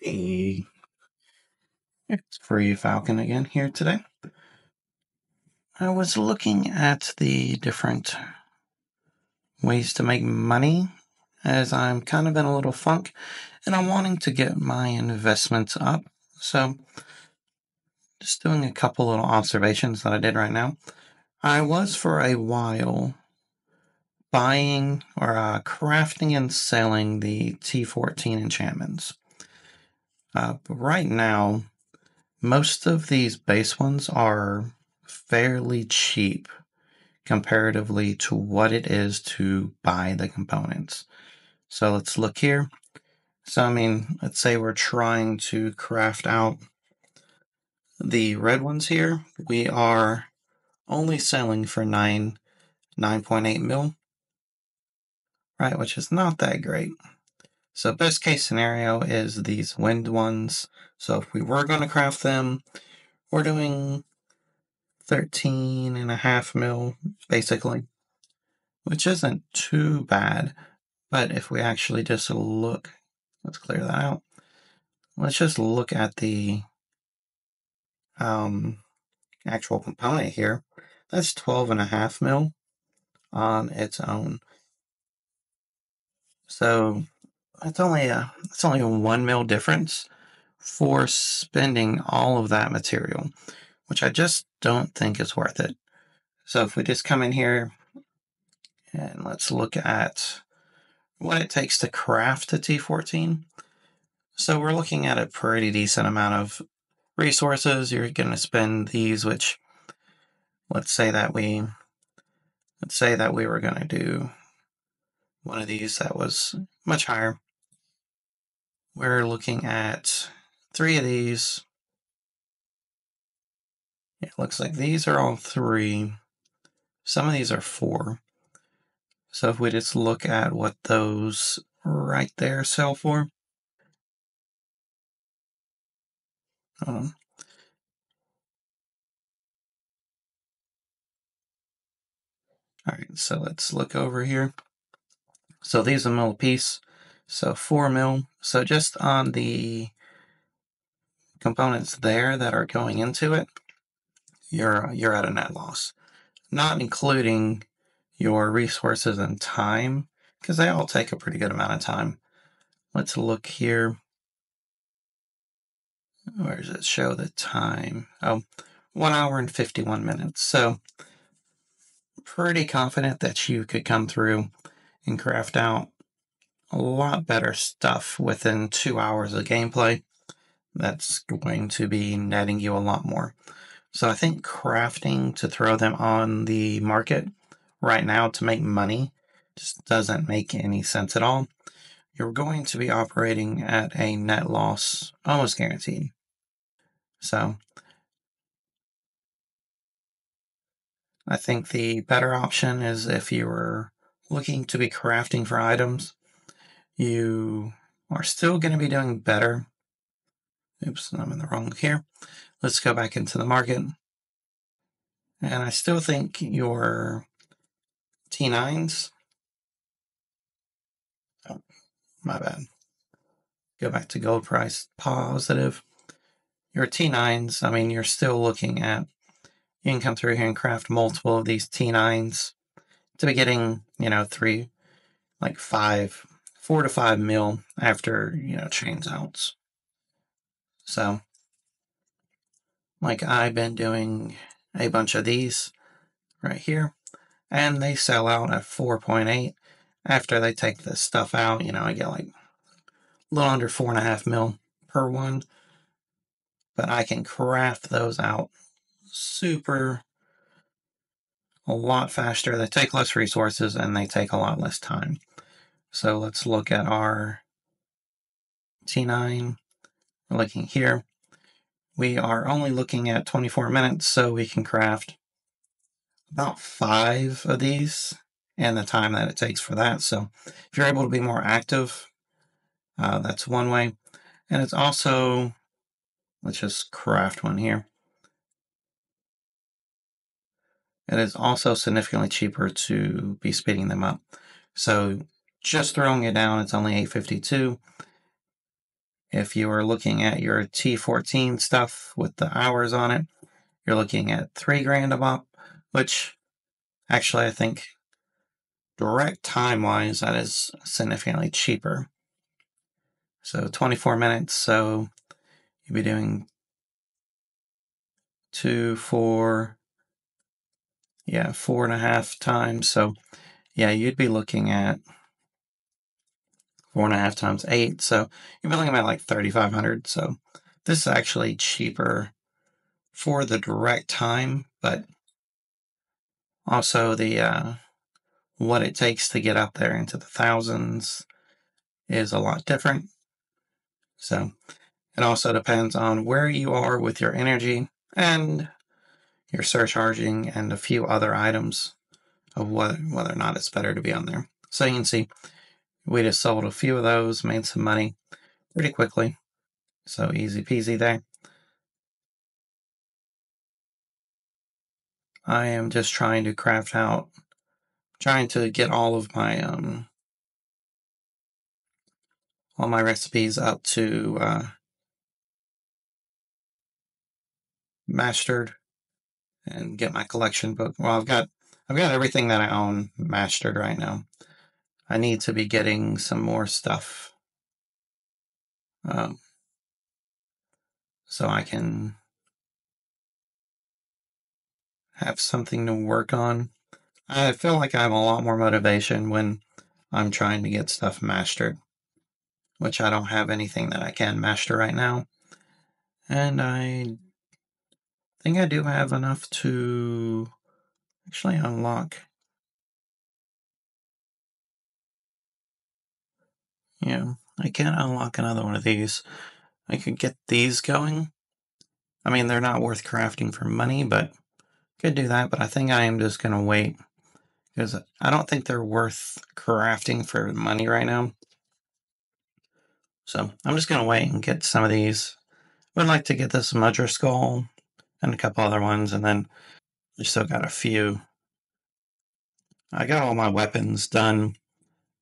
Hey, it's Free Falcon again here today. I was looking at the different ways to make money as I'm kind of in a little funk and I'm wanting to get my investments up. So, just doing a couple little observations that I did right now. I was for a while buying or crafting and selling the T14 enchantments. But right now, most of these base ones are fairly cheap comparatively to what it is to buy the components. So let's look here. So, let's say we're trying to craft out the red ones here. We are only selling for 9.8 mil, right? Which is not that great. So best case scenario is these wind ones. So if we were going to craft them, we're doing 13.5 mil, basically, which isn't too bad. But if we actually just look, let's clear that out. Let's just look at the actual component here. That's 12.5 mil on its own. So it's only a 1 mil difference for spending all of that material, which I just don't think is worth it. So if we just come in here and let's look at what it takes to craft a T14. So we're looking at a pretty decent amount of resources. You're going to spend these, which let's say that we were going to do one of these that was much higher. We're looking at 3 of these. It looks like these are all 3. Some of these are 4. So if we just look at what those right there sell for. All right, so let's look over here. So these are mil a piece. So 4 mil. So just on the components there that are going into it, you're at a net loss. Not including your resources and time, because they all take a pretty good amount of time. Let's look here. Where does it show the time? Oh, 1 hour and 51 minutes. So pretty confident that you could come through and craft out a lot better stuff within 2 hours of gameplay. That's going to be netting you a lot more. So I think crafting to throw them on the market right now to make money just doesn't make any sense at all. You're going to be operating at a net loss, almost guaranteed. So I think the better option is if you were looking to be crafting for items, you are still going to be doing better. Oops, I'm in the wrong here. Let's go back into the market. And I still think your T9s, oh, my bad. Go back to gold price positive. Your T9s, you're still looking at, you can come through here and craft multiple of these T9s to be getting, 4 to 5 mil after, chains outs. So, I've been doing a bunch of these right here, and they sell out at 4.8. After they take this stuff out, I get a little under 4.5 mil per one. But I can craft those out a lot faster. They take less resources and they take a lot less time. So let's look at our T9. We're looking here. We are only looking at 24 minutes, so we can craft about 5 of these and the time that it takes for that. So if you're able to be more active, that's one way. And it's also, let's just craft one here. It is also significantly cheaper to be speeding them up. So just throwing it down, it's only 852. If you are looking at your T14 stuff with the hours on it, you're looking at $3,000 a mop, which actually I think direct time-wise, that is significantly cheaper. So 24 minutes, so you'd be doing 4.5 times. So yeah, you'd be looking at 4.5 times 8. So you'd be looking at like 3,500. So this is actually cheaper for the direct time, but also the what it takes to get up there into the thousands is a lot different. So it also depends on where you are with your energy and your surcharging and a few other items of whether or not it's better to be on there. So you can see we just sold a few of those, made some money pretty quickly. So easy peasy there. I am just trying to trying to get all my recipes up to mastered and get my collection book. Well, I've got everything that I own mastered right now. I need to be getting some more stuff, um, so I can have something to work on. I feel like I have a lot more motivation when I'm trying to get stuff mastered, which I don't have anything that I can master right now. And I think I do have enough to actually unlock. Yeah, I can unlock another one of these. I could get these going. I mean, they're not worth crafting for money, but could do that. But I think I am just going to wait because I don't think they're worth crafting for money right now. So I'm just going to wait and get some of these. Would like to get this Mudra Skull and a couple other ones, and then we still got a few. I got all my weapons done.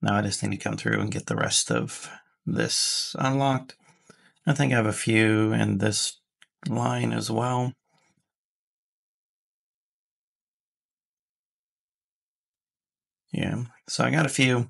Now I just need to come through and get the rest of this unlocked. I think I have a few in this line as well. Yeah, so I got a few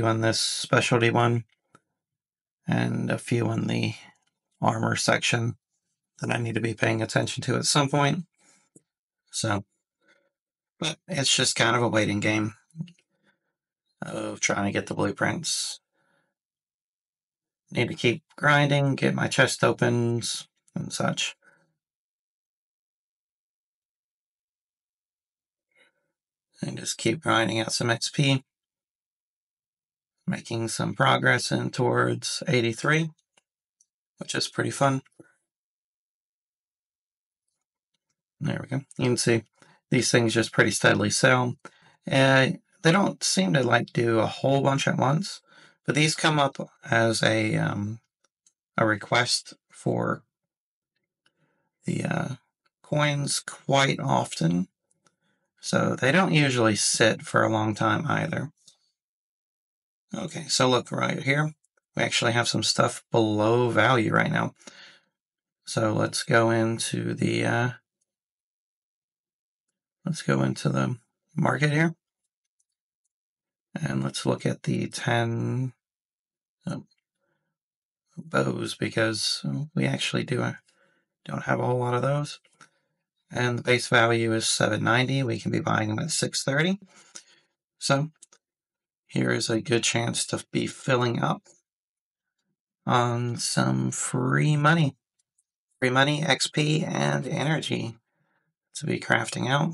on this specialty one, and a few in the armor section that I need to be paying attention to at some point. So, but it's just kind of a waiting game of trying to get the blueprints. Need to keep grinding, get my chest opens and such. And just keep grinding out some XP. Making some progress in towards 83, which is pretty fun. There we go. You can see these things just pretty steadily sell. They don't seem to like do a whole bunch at once, but these come up as a request for the coins quite often. So they don't usually sit for a long time either. Okay, so look right here. We actually have some stuff below value right now. So let's go into the market here. And let's look at the 10 bows, because we actually don't have a whole lot of those. And the base value is 790. We can be buying them at 630. So here is a good chance to be filling up on some free money. Free money, XP, and energy to be crafting out.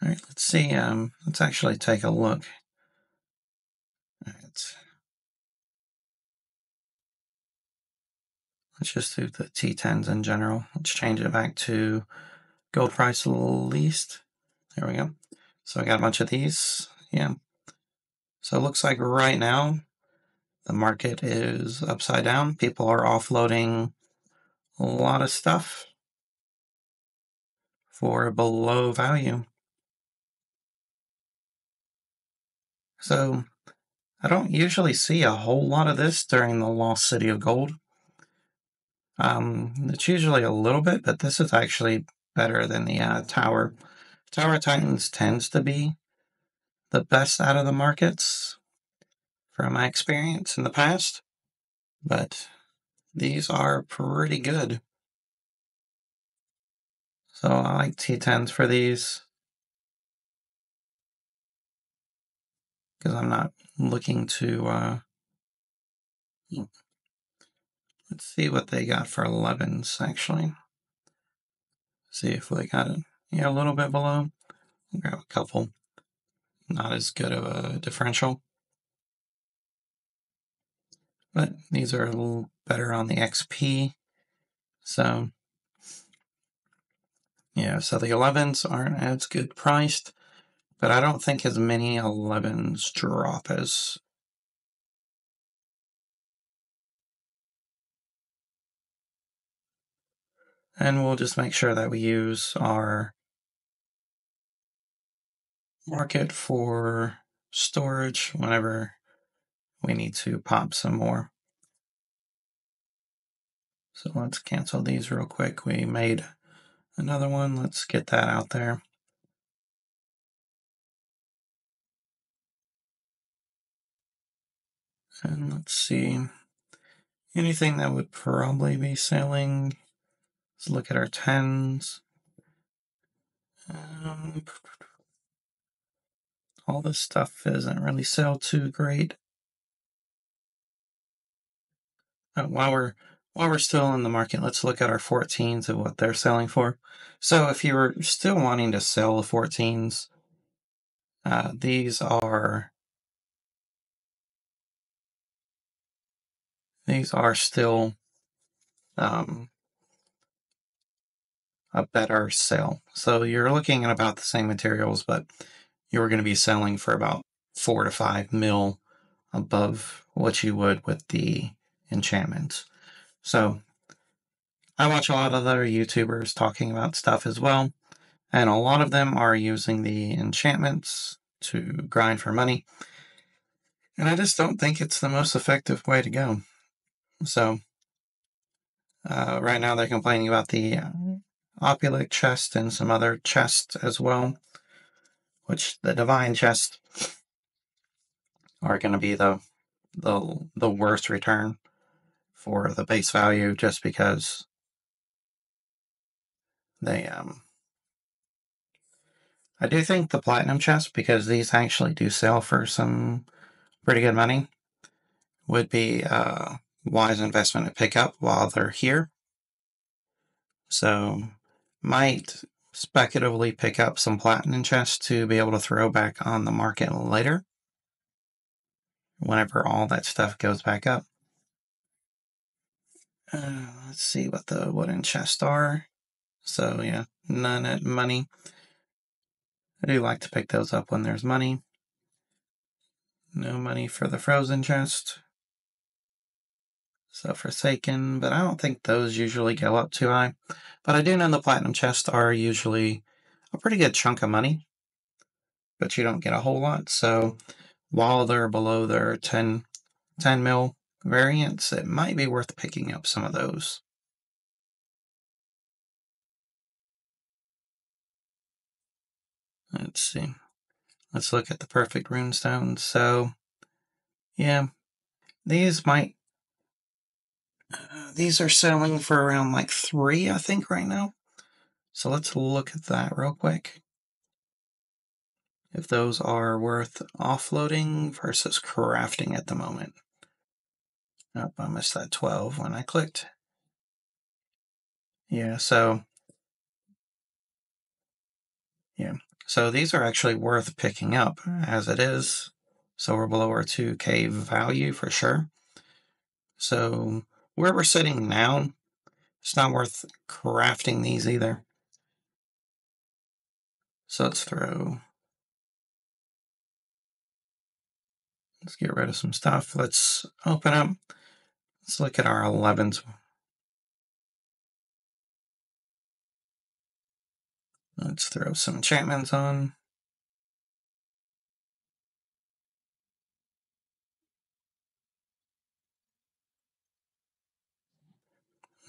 All right, let's see. Let's actually take a look at. Let's just do the T10s in general. Let's change it back to gold price least. There we go. So I got a bunch of these. Yeah. So it looks like right now the market is upside down. People are offloading a lot of stuff for below value. So I don't usually see a whole lot of this during the Lost City of Gold. It's usually a little bit, but this is actually better than the Tower. Tower Titans tends to be the best out of the markets from my experience in the past, but these are pretty good. So I like T10s for these because I'm not looking to, let's see what they got for 11s actually. See if they got it. Yeah, a little bit below. I'll grab a couple. Not as good of a differential. But these are a little better on the XP. So, yeah, so the 11s aren't as good priced, but I don't think as many 11s drop as. And we'll just make sure that we use our market for storage whenever we need to pop some more. So let's cancel these real quick. We made another one. Let's get that out there. And let's see. Anything that would probably be selling. Let's look at our 10s. All this stuff isn't really sell too great. While we're still in the market, let's look at our 14s and what they're selling for. So if you were still wanting to sell the 14s, these are still a better sale. So you're looking at about the same materials, but you're going to be selling for about 4 to 5 mil above what you would with the enchantments. So I watch a lot of other YouTubers talking about stuff as well, and a lot of them are using the enchantments to grind for money. And I just don't think it's the most effective way to go. So right now they're complaining about the opulent chest and some other chests as well, which the divine chests are going to be the worst return for the base value, just because they I do think the platinum chests, because these actually do sell for some pretty good money, would be a wise investment to pick up while they're here. So might speculatively pick up some platinum chests to be able to throw back on the market later whenever all that stuff goes back up. Let's see what the wooden chests are. So yeah, none at money. I do like to pick those up when there's money. No money for the frozen chest. So Forsaken, but I don't think those usually go up too high. But I do know the platinum chests are usually a pretty good chunk of money, but you don't get a whole lot. So while they're below their 10 mil variants, it might be worth picking up some of those. Let's see. Let's look at the perfect runestones. So, yeah, these might. These are selling for around like 3, I think, right now. So let's look at that real quick. If those are worth offloading versus crafting at the moment. Oh, I missed that 12 when I clicked. Yeah, so these are actually worth picking up as it is. So we're below our 2K value for sure. So where we're sitting now, it's not worth crafting these either. So let's get rid of some stuff. Let's open up. Let's look at our 11s. Let's throw some enchantments on.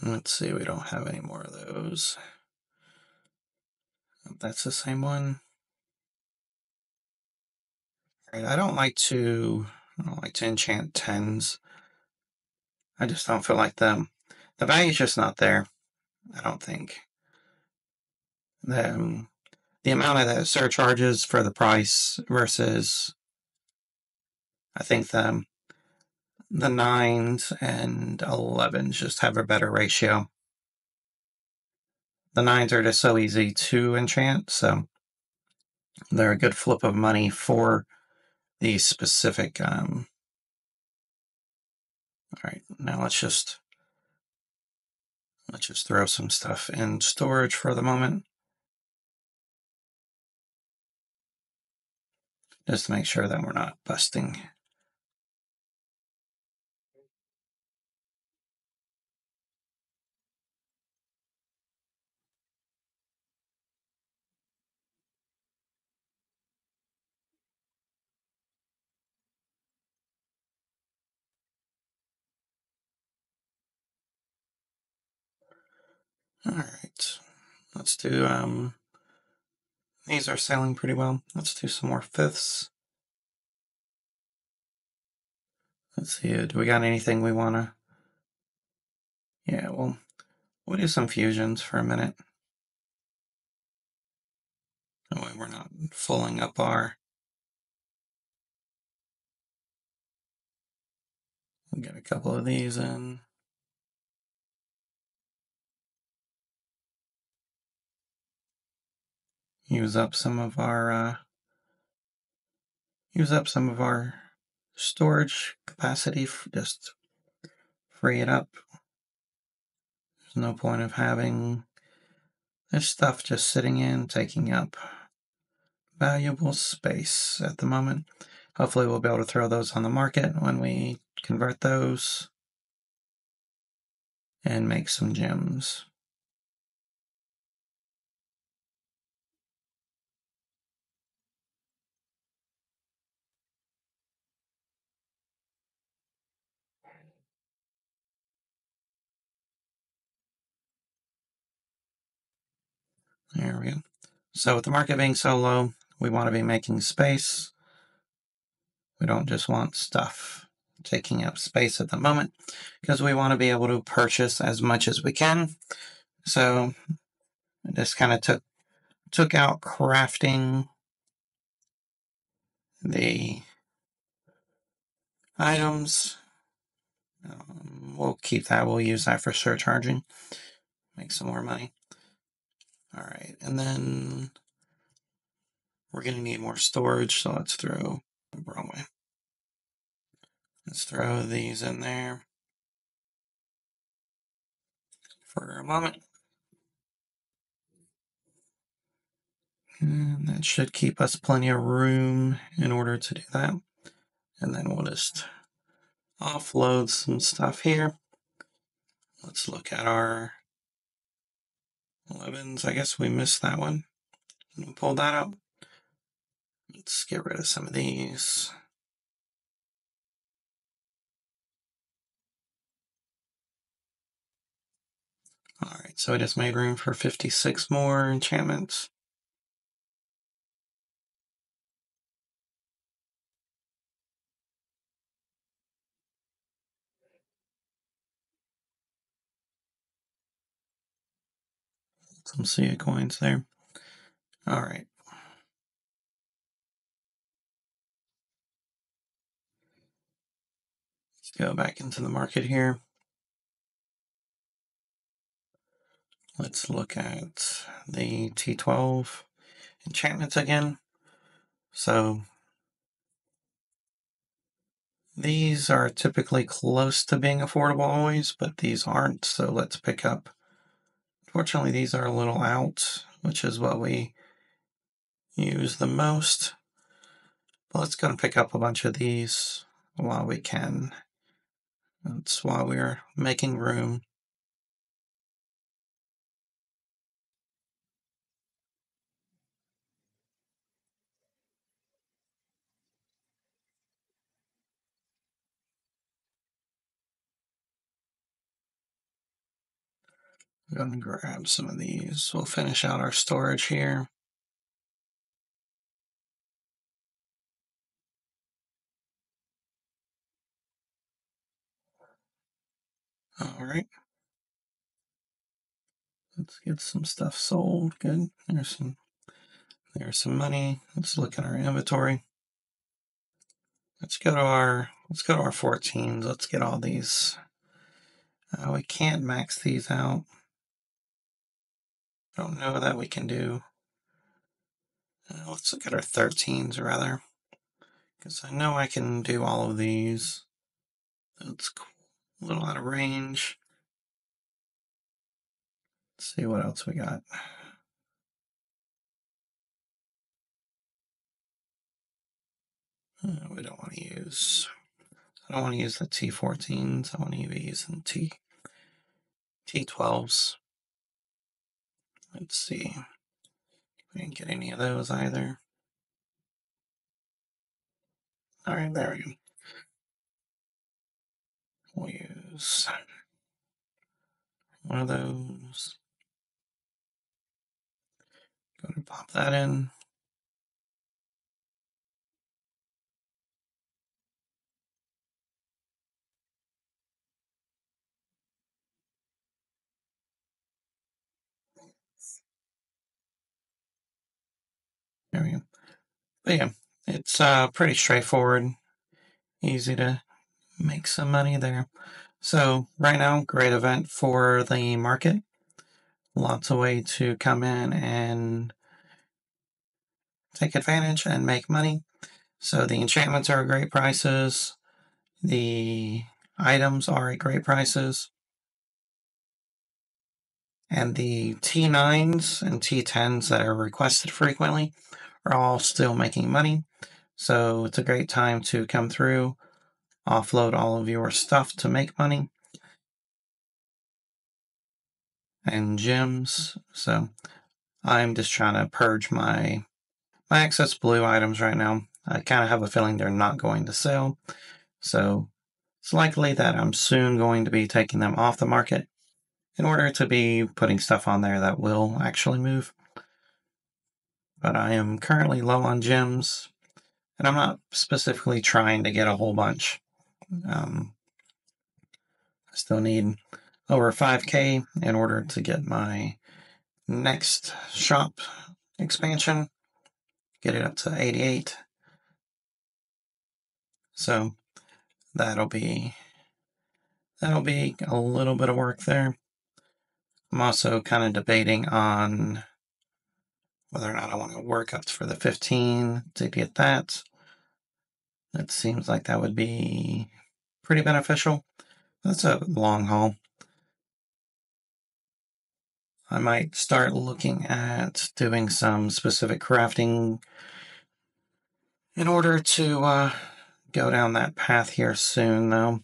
Let's see, we don't have any more of those. That's the same one. All right, I don't like to enchant 10s. I just don't feel like the value's just not there. I don't think. The amount of the surcharges for the price versus, I think the 9s and 11s just have a better ratio. The 9s are just so easy to enchant, so they're a good flip of money for the specific. All right, now let's just throw some stuff in storage for the moment, just to make sure that we're not busting. All right, let's do. These are selling pretty well. Let's do some more 5ths. Let's see, do we got anything we want to... Yeah, well, we'll do some fusions for a minute. That way we're not filling up our... We'll get a couple of these in. Use up some of our storage capacity. Just free it up. There's no point of having this stuff just sitting in, taking up valuable space at the moment. Hopefully we'll be able to throw those on the market when we convert those and make some gems. There we go. So with the market being so low, we want to be making space. We don't just want stuff taking up space at the moment, because we want to be able to purchase as much as we can. So I just kind of took out crafting the items. We'll keep that. We'll use that for surcharging. Make some more money. All right, and then we're going to need more storage, so let's throw the wrong way. Let's throw these in there for a moment. And that should keep us plenty of room in order to do that. And then we'll just offload some stuff here. Let's look at our 11s. I guess we missed that one. We'll pull that up. Let's get rid of some of these. All right, so I just made room for 56 more enchantments. Some Sia coins there. All right. Let's go back into the market here. Let's look at the T12 enchantments again. So these are typically close to being affordable always, but these aren't, so let's pick up. Fortunately, these are a little out, which is what we use the most. But let's go and pick up a bunch of these while we can. That's while we're making room. I'm going to grab some of these. We'll finish out our storage here. All right. Let's get some stuff sold. Good. There's some money. Let's look at our inventory. Let's go to our 14s. Let's get all these. We can't max these out. Don't know that we can do. Let's look at our 13s rather, because I know I can do all of these. That's cool. A little out of range. Let's see what else we got. We don't want to use. I don't want to use the T14s. I want to be using T12s. Let's see. We didn't get any of those either. All right, there we go. We'll use one of those. Go to pop that in. There we go. But yeah, it's pretty straightforward. Easy to make some money there. So right now, great event for the market. Lots of way to come in and take advantage and make money. So the enchantments are great prices. The items are at great prices. And the T9s and T10s that are requested frequently are all still making money. So it's a great time to come through, offload all of your stuff to make money. And gems. So I'm just trying to purge my excess blue items right now. I kind of have a feeling they're not going to sell. So it's likely that I'm soon going to be taking them off the market in order to be putting stuff on there that will actually move. But I am currently low on gems, and I'm not specifically trying to get a whole bunch. I still need over 5K in order to get my next shop expansion, get it up to 88. So that'll be a little bit of work there. I'm also kind of debating on whether or not I want to work up for the 15 to get that. It seems like that would be pretty beneficial. That's a long haul. I might start looking at doing some specific crafting in order to go down that path here soon, though.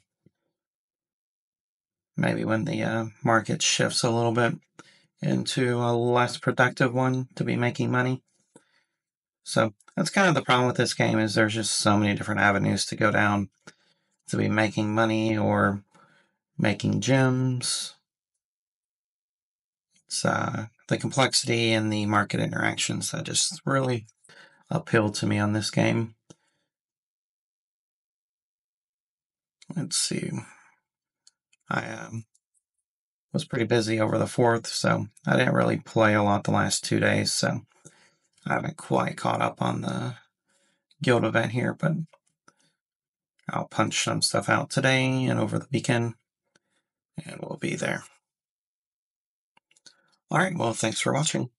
Maybe when the market shifts a little bit into a less productive one to be making money. So that's kind of the problem with this game, is there's just so many different avenues to go down to be making money or making gems. It's the complexity and the market interactions that just really appeal to me on this game. Let's see. I was pretty busy over the 4th, so I didn't really play a lot the last 2 days, so I haven't quite caught up on the guild event here, but I'll punch some stuff out today and over the weekend, and we'll be there. All right, well, thanks for watching.